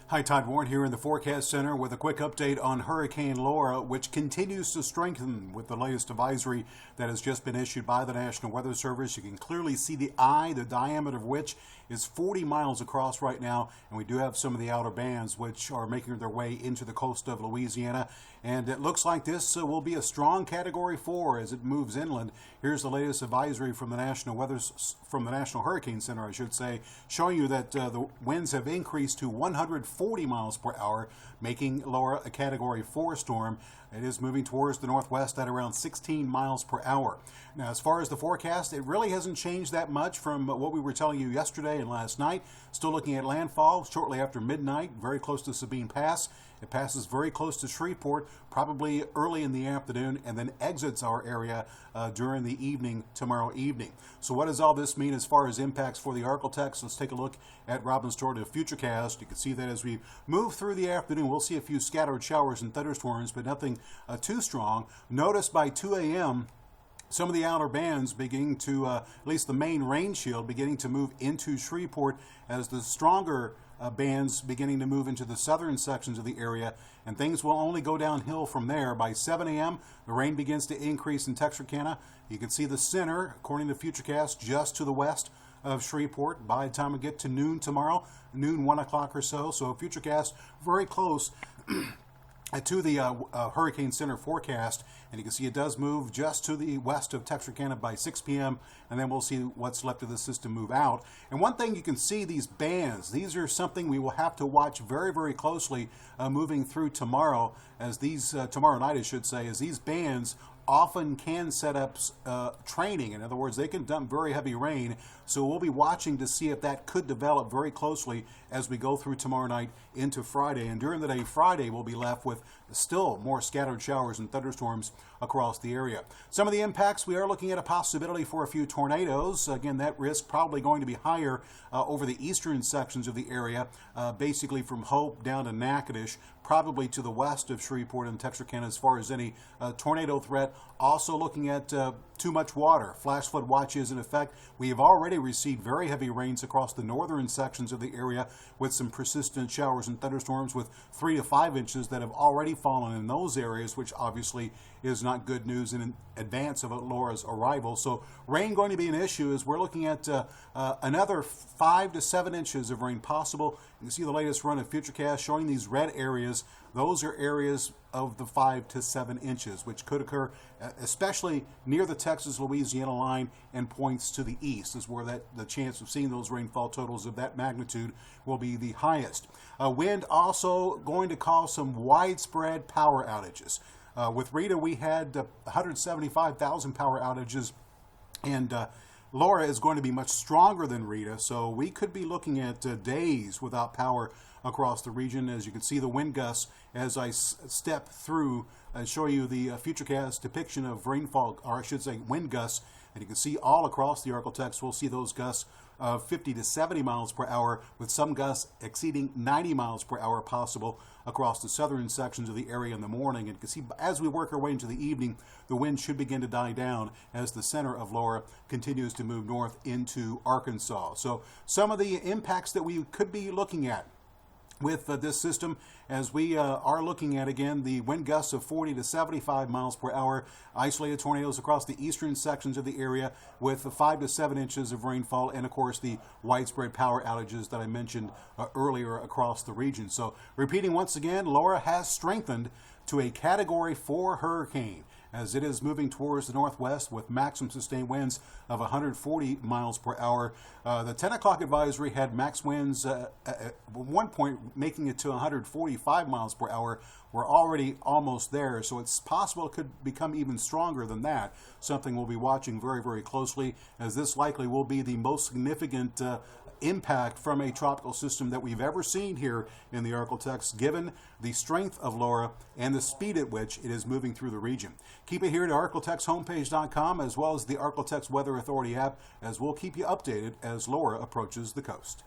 Hi, Todd Warren here in the Forecast Center with a quick update on Hurricane Laura, which continues to strengthen with the latest advisory that has just been issued by the National Weather Service. You can clearly see the eye, the diameter of which is 40 miles across right now, and we do have some of the outer bands which are making their way into the coast of Louisiana, and it looks like this will be a strong Category 4 as it moves inland. Here's the latest advisory from the National Hurricane Center, I should say, showing you that the winds have increased to 140 miles per hour, making Laura a Category 4 storm. It is moving towards the northwest at around 16 miles per hour. Now, as far as the forecast, it really hasn't changed that much from what we were telling you yesterday and last night. Still looking at landfall shortly after midnight, very close to Sabine Pass. It passes very close to Shreveport, probably early in the afternoon, and then exits our area during the evening tomorrow evening. So what does all this mean as far as impacts for the Arcaltex? Let's take a look at Robin's Georgia Futurecast. You can see that as we move through the afternoon, we'll see a few scattered showers and thunderstorms, but nothing too strong. Notice by 2 a.m., some of the outer bands beginning to, at least the main rain shield, beginning to move into Shreveport as the stronger bands beginning to move into the southern sections of the area, and things will only go downhill from there. By 7 a.m., the rain begins to increase in Texarkana. You can see the center, according to Futurecast, just to the west of Shreveport by the time we get to noon tomorrow, noon, 1 o'clock or so. So Futurecast very close to the Hurricane Center forecast, and you can see it does move just to the west of Texarkana by 6 p.m., and then we'll see what's left of the system move out. And one thing you can see, these bands, these are something we will have to watch very, very closely moving through tomorrow, as these, tomorrow night I should say, as these bands often can set up training. In other words, they can dump very heavy rain, so we'll be watching to see if that could develop very closely as we go through tomorrow night into Friday. And during the day Friday, we'll be left with still more scattered showers and thunderstorms across the area. Some of the impacts, we are looking at a possibility for a few tornadoes. Again, that risk probably going to be higher over the eastern sections of the area, basically from Hope down to Natchitoches, probably to the west of Shreveport and Texarkana as far as any tornado threat. Also looking at too much water. Flash flood watch is in effect. We have already received very heavy rains across the northern sections of the area with some persistent showers and thunderstorms with 3 to 5 inches that have already fallen in those areas, which obviously is not good news in advance of Laura's arrival. So rain going to be an issue as we're looking at another 5 to 7 inches of rain possible. You can see the latest run of Futurecast showing these red areas. Those are areas of the 5 to 7 inches, which could occur especially near the Texas-Louisiana line and points to the east is where the chance of seeing those rainfall totals of that magnitude will be the highest. Wind also going to cause some widespread power outages. With Rita, we had 175,000 power outages, and Laura is going to be much stronger than Rita, so we could be looking at days without power across the region. As you can see the wind gusts as I step through and show you the Futurecast depiction of rainfall, or I should say wind gusts, and you can see all across the Arcaltex. We'll see those gusts of 50 to 70 miles per hour, with some gusts exceeding 90 miles per hour possible across the southern sections of the area in the morning. And you can see as we work our way into the evening, the wind should begin to die down as the center of Laura continues to move north into Arkansas. So some of the impacts that we could be looking at with this system, as we are looking at, again, the wind gusts of 40 to 75 miles per hour, isolated tornadoes across the eastern sections of the area with 5 to 7 inches of rainfall, and of course the widespread power outages that I mentioned earlier across the region. So repeating once again, Laura has strengthened to a Category 4 hurricane as it is moving towards the northwest with maximum sustained winds of 140 miles per hour. The 10 o'clock advisory had max winds at one point making it to 145 miles per hour. We're already almost there, so it's possible it could become even stronger than that. Something we'll be watching very, very closely, as this likely will be the most significant impact from a tropical system that we've ever seen here in the Arcaltex, given the strength of Laura and the speed at which it is moving through the region. Keep it here to arcaltexhomepage.com as well as the Arcaltex Weather Authority app, as we'll keep you updated as Laura approaches the coast.